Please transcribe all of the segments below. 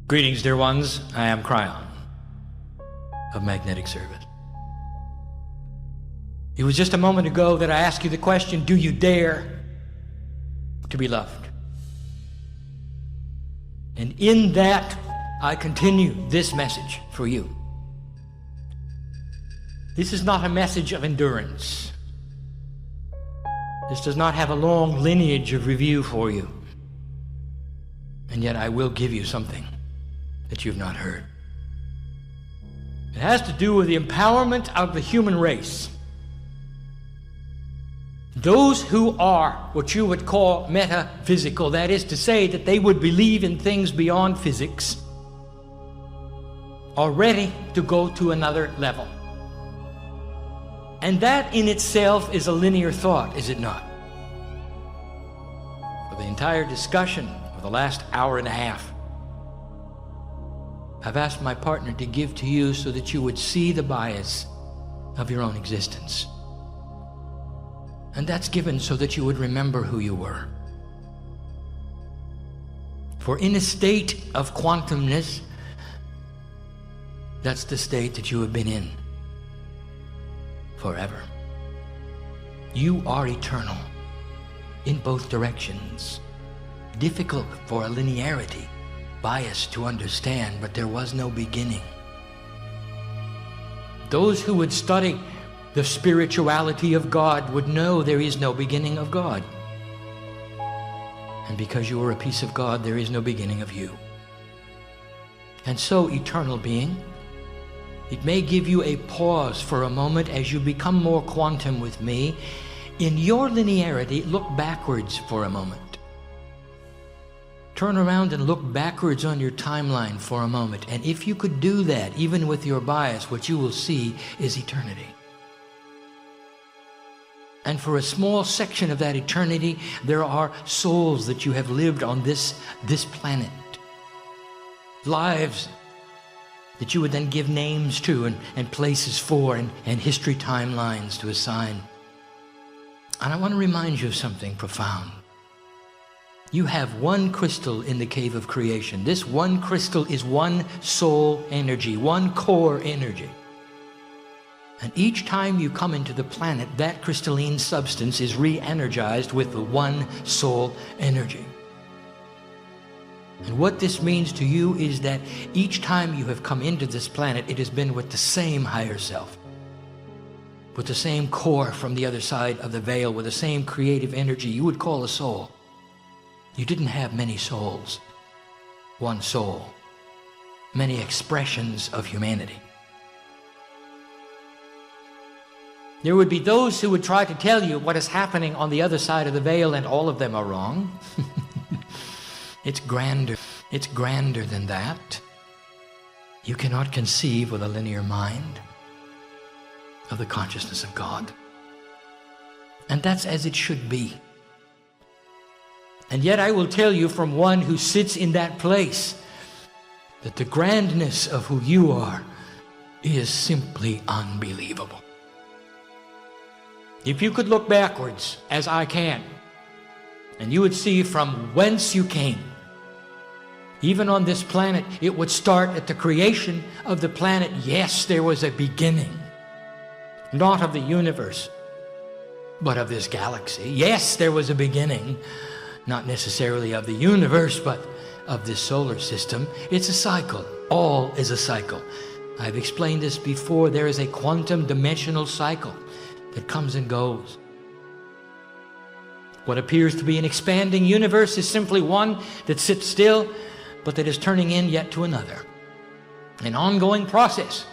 Greetings, dear ones. I am Kryon of Magnetic Service. It was just a moment ago that I asked you the question, do you dare to be loved? And in that, I continue this message for you. This is not a message of endurance. This does not have a long lineage of review for you. And yet I will give you something that you've not heard. It has to do with the empowerment of the human race. Those who are what you would call metaphysical, that is to say that they would believe in things beyond physics, are ready to go to another level. And that in itself is a linear thought, is it not? For the entire discussion of the last hour and a half, I've asked my partner to give to you so that you would see the bias of your own existence. And that's given so that you would remember who you were. For in a state of quantumness, that's the state that you have been in forever. You are eternal in both directions. Difficult for a linearity bias to understand, but there was no beginning. Those who would study the spirituality of God would know there is no beginning of God. And because you are a piece of God, there is no beginning of you. And so, eternal being, it may give you a pause for a moment as you become more quantum with me. In your linearity, look backwards for a moment. Turn around and look backwards on your timeline for a moment. And if you could do that, even with your bias, what you will see is eternity. And for a small section of that eternity, there are souls that you have lived on this planet. Lives that you would then give names to and places for and history timelines to assign. And I want to remind you of something profound. You have one crystal in the cave of creation. This one crystal is one soul energy, one core energy. And each time you come into the planet, that crystalline substance is re-energized with the one soul energy. And what this means to you is that each time you have come into this planet, it has been with the same higher self, with the same core from the other side of the veil, with the same creative energy you would call a soul. You didn't have many souls, one soul, many expressions of humanity. There would be those who would try to tell you what is happening on the other side of the veil, and all of them are wrong. It's grander. It's grander than that. You cannot conceive with a linear mind of the consciousness of God. And that's as it should be. And yet I will tell you from one who sits in that place that the grandness of who you are is simply unbelievable. If you could look backwards, as I can, and you would see from whence you came, even on this planet, it would start at the creation of the planet. Yes, there was a beginning, not of the universe, but of this galaxy. Yes, there was a beginning, not necessarily of the universe, but of this solar system. It's a cycle. All is a cycle. I've explained this before. There is a quantum dimensional cycle that comes and goes. What appears to be an expanding universe is simply one that sits still, but that is turning in yet to another. An ongoing process.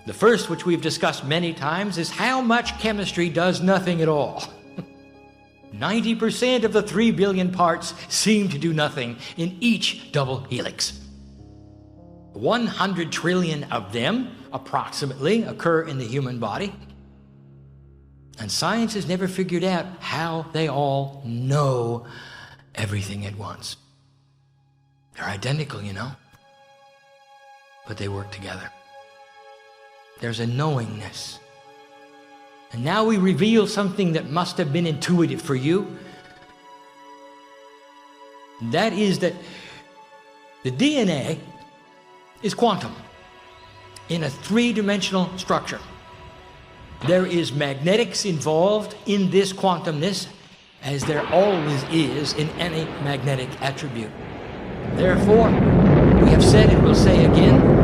The first, which we've discussed many times, is how much chemistry does nothing at all. 90% of the 3 billion parts seem to do nothing in each double helix. 100 trillion of them, approximately, occur in the human body. And science has never figured out how they all know everything at once. They're identical, you know, but they work together. There's a knowingness. And now we reveal something that must have been intuitive for you. That is that the DNA is quantum in a three-dimensional structure. There is magnetics involved in this quantumness, as there always is in any magnetic attribute. Therefore, we have said and will say again,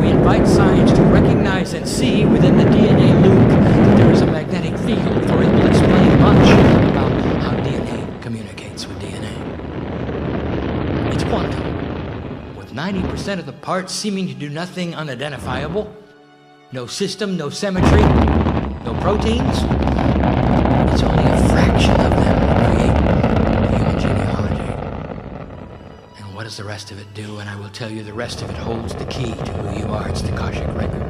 we invite science to recognize and see within the DNA loop that there is a magnetic field, for it will explain much about how DNA communicates with DNA. It's quantum, with 90% of the parts seeming to do nothing unidentifiable, no system, no symmetry, no proteins. It's only a fraction of them that create rest of it do, and I will tell you the rest of it holds the key to who you are. It's the Akashic record.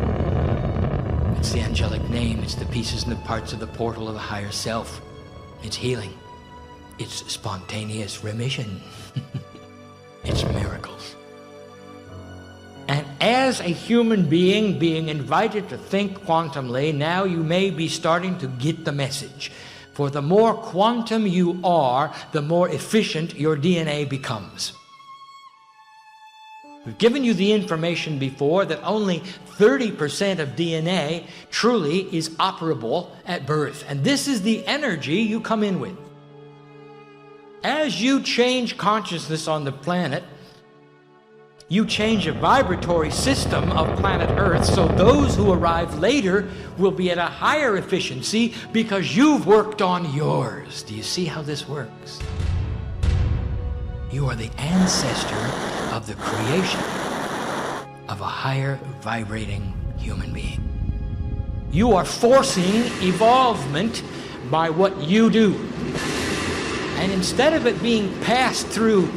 It's the angelic name. It's the pieces and the parts of the portal of the higher self. It's healing. It's spontaneous remission. It's miracles. And as a human being being invited to think quantumly, now you may be starting to get the message. For the more quantum you are, the more efficient your DNA becomes. We've given you the information before that only 30% of DNA truly is operable at birth. And this is the energy you come in with. As you change consciousness on the planet, you change a vibratory system of planet Earth, so those who arrive later will be at a higher efficiency because you've worked on yours. Do you see how this works? You are the ancestor of the creation of a higher vibrating human being. You are forcing evolvement by what you do. And instead of it being passed through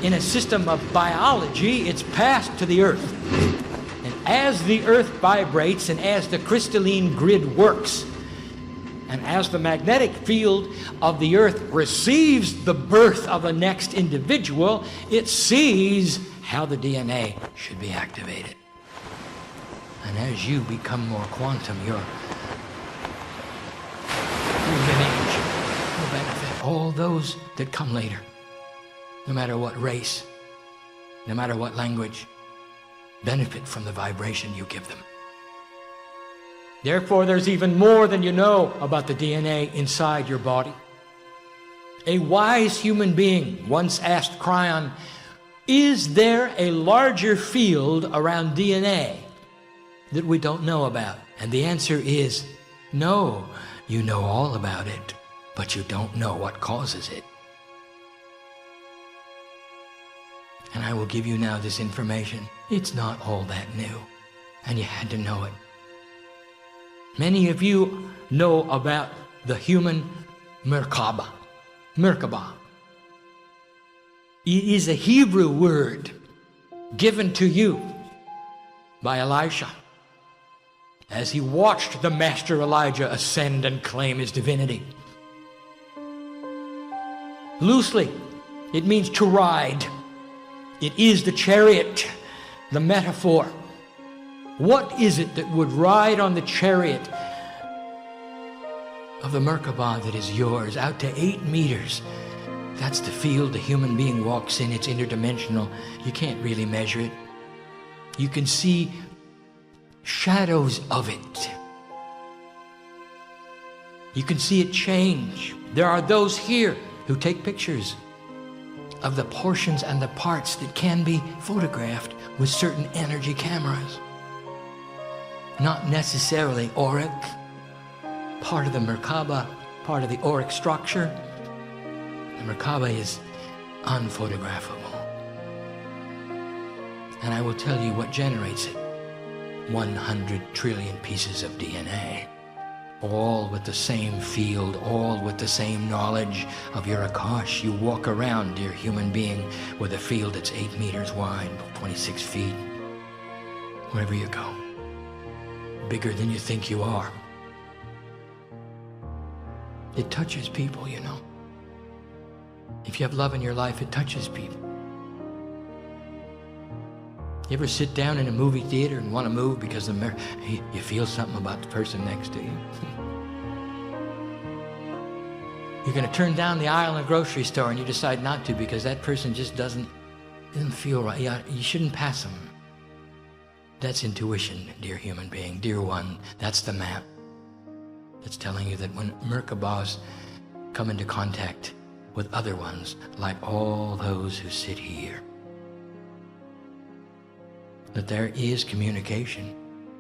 in a system of biology, it's passed to the earth. And as the earth vibrates and as the crystalline grid works, and as the magnetic field of the earth receives the birth of a next individual, it sees how the DNA should be activated. And as you become more quantum, your lineage will benefit all those that come later. No matter what race, no matter what language, benefit from the vibration you give them. Therefore, there's even more than you know about the DNA inside your body. A wise human being once asked Kryon, is there a larger field around DNA that we don't know about? And the answer is no. You know all about it, but you don't know what causes it. And I will give you now this information. It's not all that new, and you had to know it. Many of you know about the human Merkaba. Merkaba. It is a Hebrew word given to you by Elisha as he watched the master Elijah ascend and claim his divinity. Loosely, it means to ride. It is the chariot, the metaphor. What is it that would ride on the chariot of the Merkaba that is yours, out to 8 meters? That's the field the human being walks in. It's interdimensional. You can't really measure it. You can see shadows of it. You can see it change. There are those here who take pictures of the portions and the parts that can be photographed with certain energy cameras. Not necessarily auric, part of the Merkaba, part of the auric structure. The Merkaba is unphotographable. And I will tell you what generates it. 100 trillion pieces of DNA. All with the same field, all with the same knowledge of your Akash. You walk around, dear human being, with a field that's 8 meters wide, 26 feet. Wherever you go. Bigger than you think you are. It touches people, you know. If you have love in your life, it touches people. You ever sit down in a movie theater and want to move because you feel something about the person next to you? You're going to turn down the aisle in a grocery store and you decide not to because that person just doesn't feel right. Yeah, you shouldn't pass them. That's intuition, dear human being, dear one. That's the map. That's telling you that when Merkabahs come into contact with other ones, like all those who sit here, that there is communication,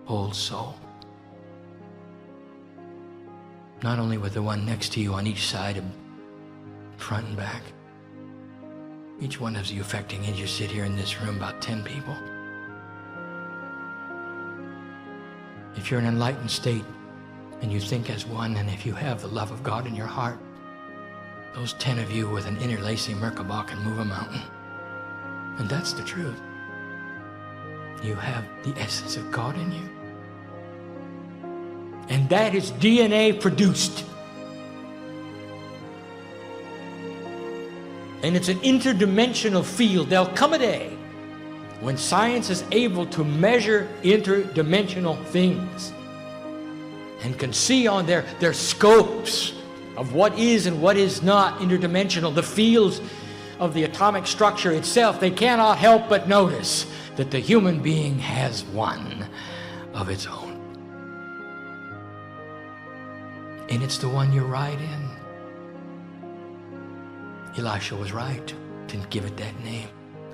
old soul. Not only with the one next to you on each side, of front and back. Each one of you affecting, as you sit here in this room, about 10 people. If you're in an enlightened state and you think as one, and if you have the love of God in your heart, those 10 of you with an interlacing Merkaba can move a mountain. And that's the truth. You have the essence of God in you. And that is DNA produced. And it's an interdimensional field. There'll come a day when science is able to measure interdimensional things and can see on their scopes of what is and what is not interdimensional, the fields of the atomic structure itself. They cannot help but notice that the human being has one of its own. And it's the one you're right in. Elisha was right, didn't give it that name.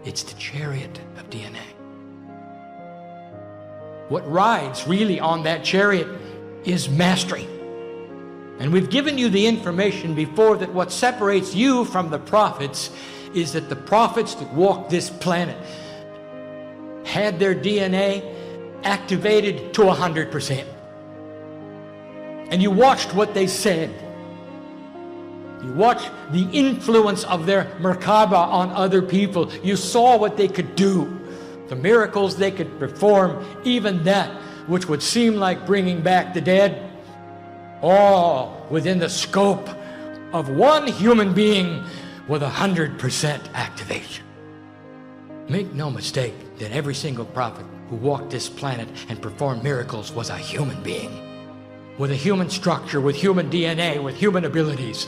It's the chariot of DNA. What rides really on that chariot is mastery. And we've given you the information before that what separates you from the prophets is that the prophets that walked this planet had their DNA activated to 100%. And you watched what they said. You watched the influence of their Merkaba on other people. You saw what they could do, the miracles they could perform, even that which would seem like bringing back the dead, all within the scope of one human being with 100% activation. Make no mistake that every single prophet who walked this planet and performed miracles was a human being, with a human structure, with human DNA, with human abilities.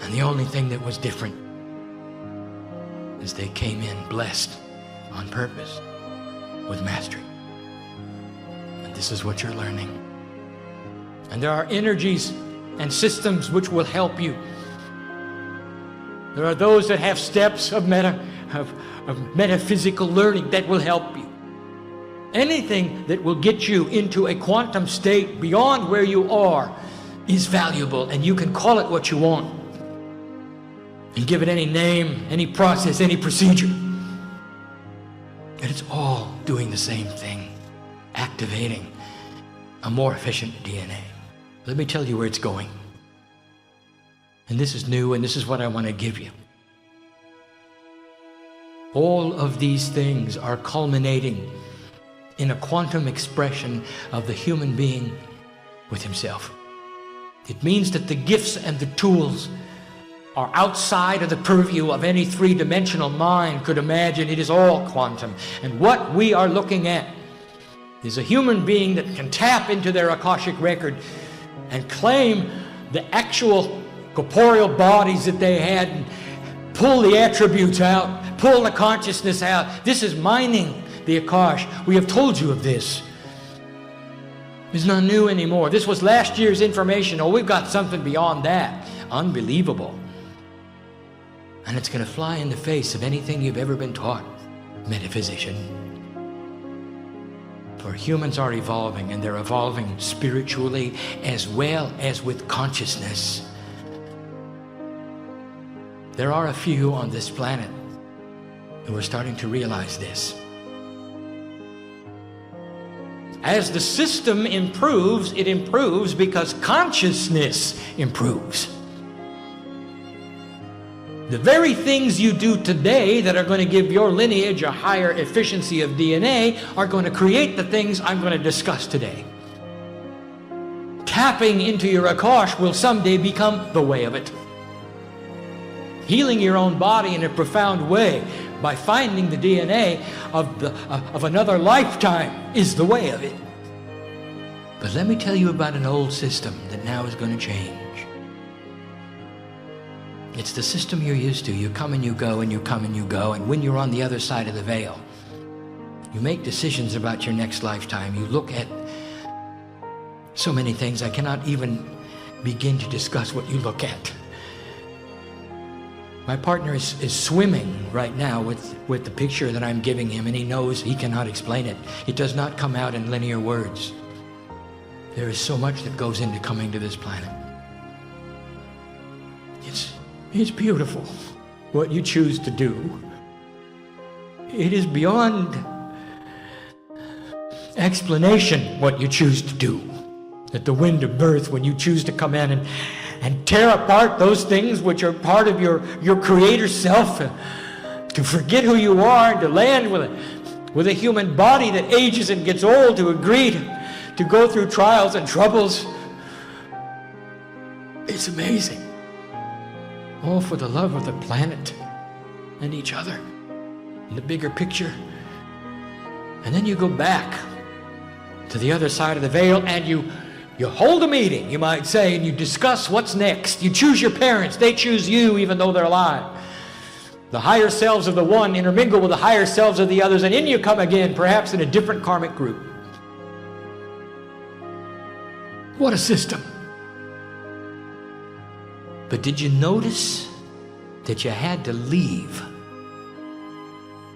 And the only thing that was different is they came in blessed on purpose with mastery. And this is what you're learning. And there are energies and systems which will help you. There are those that have steps of metaphysical learning that will help you. Anything that will get you into a quantum state beyond where you are is valuable, and you can call it what you want. And give it any name, any process, any procedure. And it's all doing the same thing, activating a more efficient DNA. Let me tell you where it's going. And this is new, and this is what I want to give you. All of these things are culminating in a quantum expression of the human being with himself. It means that the gifts and the tools are outside of the purview of any three-dimensional mind could imagine. It is all quantum. And what we are looking at is a human being that can tap into their Akashic record and claim the actual corporeal bodies that they had and pull the attributes out, pull the consciousness out. This is mining the Akash. We have told you of this. It's not new anymore. This was last year's information. Oh, we've got something beyond that. Unbelievable. And it's going to fly in the face of anything you've ever been taught, metaphysician. For humans are evolving, and they're evolving spiritually as well as with consciousness. There are a few on this planet who are starting to realize this. As the system improves, it improves because consciousness improves. The very things you do today that are going to give your lineage a higher efficiency of DNA are going to create the things I'm going to discuss today. Tapping into your Akash will someday become the way of it. Healing your own body in a profound way by finding the DNA of another lifetime is the way of it. But let me tell you about an old system that now is going to change. It's the system you're used to. You come and you go, and you come and you go, and when you're on the other side of the veil, you make decisions about your next lifetime. You look at so many things. I cannot even begin to discuss what you look at. My partner is swimming right now with the picture that I'm giving him, and he knows he cannot explain it. It does not come out in linear words. There is so much that goes into coming to this planet. It's beautiful what you choose to do. It is beyond explanation what you choose to do. At the wind of birth, when you choose to come in and tear apart those things which are part of your creator self, To forget who you are and to land with a human body that ages and gets old, to agree to go through trials and troubles. It's amazing. All for the love of the planet and each other, in the bigger picture. And then you go back to the other side of the veil and you hold a meeting, you might say, and you discuss what's next. You choose your parents. They choose you even though they're alive. The higher selves of the one intermingle with the higher selves of the others, and in you come again, perhaps in a different karmic group. What a system. But did you notice that you had to leave,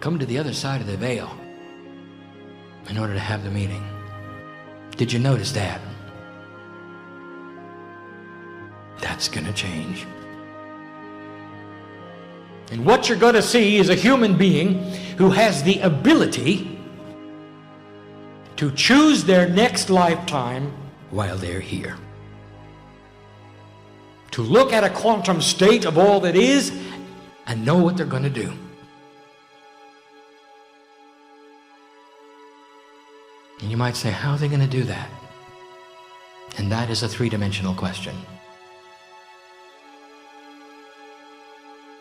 come to the other side of the veil in order to have the meeting? Did you notice that? That's going to change. And what you're going to see is a human being who has the ability to choose their next lifetime while they're here. To look at a quantum state of all that is and know what they're going to do. And you might say, how are they going to do that? And that is a three-dimensional question.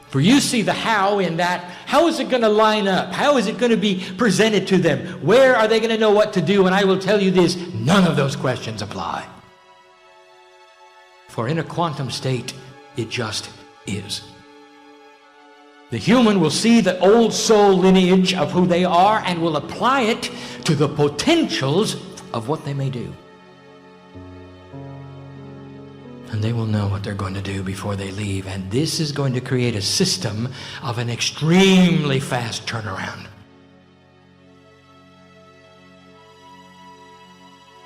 For you see the how in that. How is it going to line up? How is it going to be presented to them? Where are they going to know what to do? And I will tell you this, none of those questions apply. For in a quantum state, it just is. The human will see the old soul lineage of who they are and will apply it to the potentials of what they may do. And they will know what they're going to do before they leave. And this is going to create a system of an extremely fast turnaround.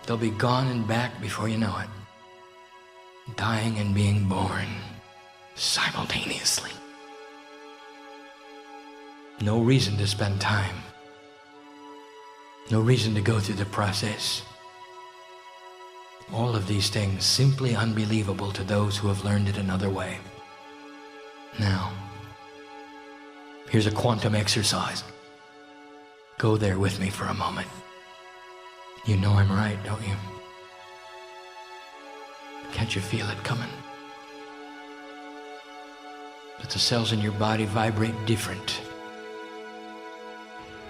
They'll be gone and back before you know it. Dying and being born simultaneously. No reason to spend time. No reason to go through the process. All of these things simply unbelievable to those who have learned it another way. Now, here's a quantum exercise. Go there with me for a moment. You know I'm right, don't you? Can't you feel it coming? That the cells in your body vibrate different.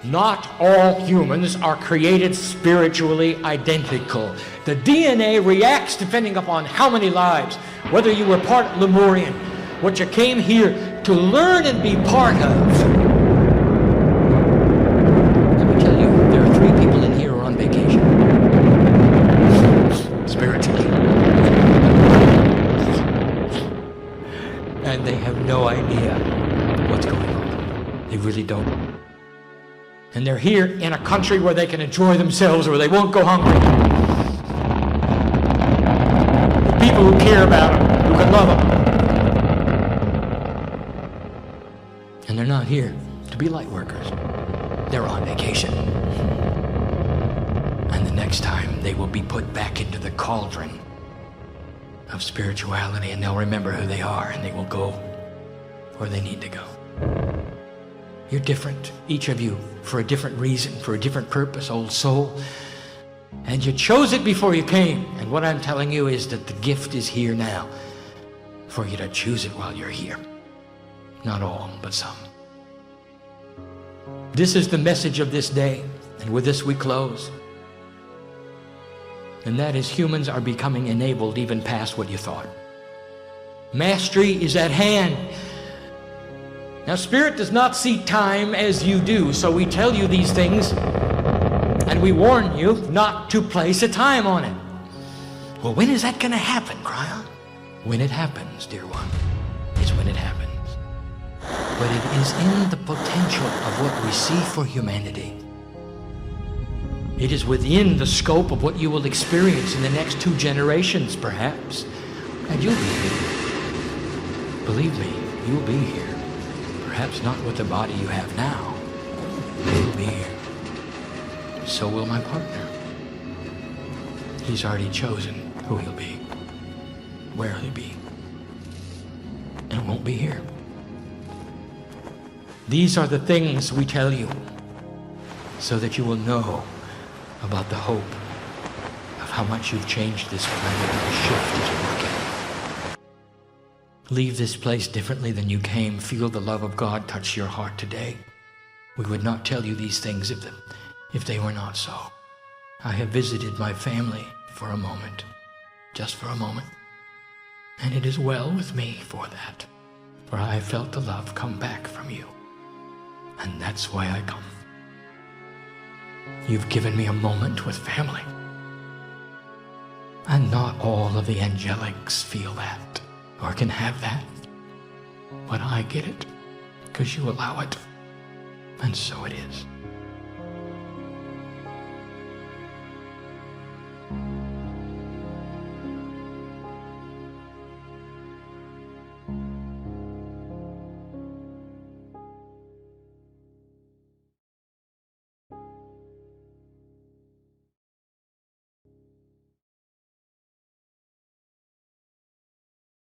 Not all humans are created spiritually identical. The DNA reacts depending upon how many lives, whether you were part Lemurian, what you came here to learn and be part of. Let me tell you, there are 3 people in here who are on vacation. Spiritually. And they have no idea what's going on. They really don't. And they're here in a country where they can enjoy themselves, where they won't go hungry. The people who care about them, who can love them. And they're not here to be light workers. They're on vacation. And the next time they will be put back into the cauldron of spirituality, and they'll remember who they are, and they will go where they need to go. You're different, each of you, for a different reason, for a different purpose, old soul. And you chose it before you came. And what I'm telling you is that the gift is here now for you to choose it while you're here. Not all, but some. This is the message of this day, and with this we close. And that is, humans are becoming enabled even past what you thought. Mastery is at hand. Now, Spirit does not see time as you do, so we tell you these things, and we warn you not to place a time on it. Well, when is that going to happen, Kryon? When it happens, dear one, is when it happens. But it is in the potential of what we see for humanity. It is within the scope of what you will experience in the next 2 generations, perhaps. And you'll be here. Believe me, you'll be here. Perhaps not with the body you have now. You'll be here. So will my partner. He's already chosen who he'll be, where he'll be, and won't be here. These are the things we tell you so that you will know about the hope of how much you've changed this planet and the shift is working. Leave this place differently than you came. Feel the love of God touch your heart today. We would not tell you these things if they were not so. I have visited my family for a moment, just for a moment, and it is well with me for that, for I felt the love come back from you, and that's why I come. You've given me a moment with family, and not all of the angelics feel that or can have that, but I get it because you allow it, and so it is.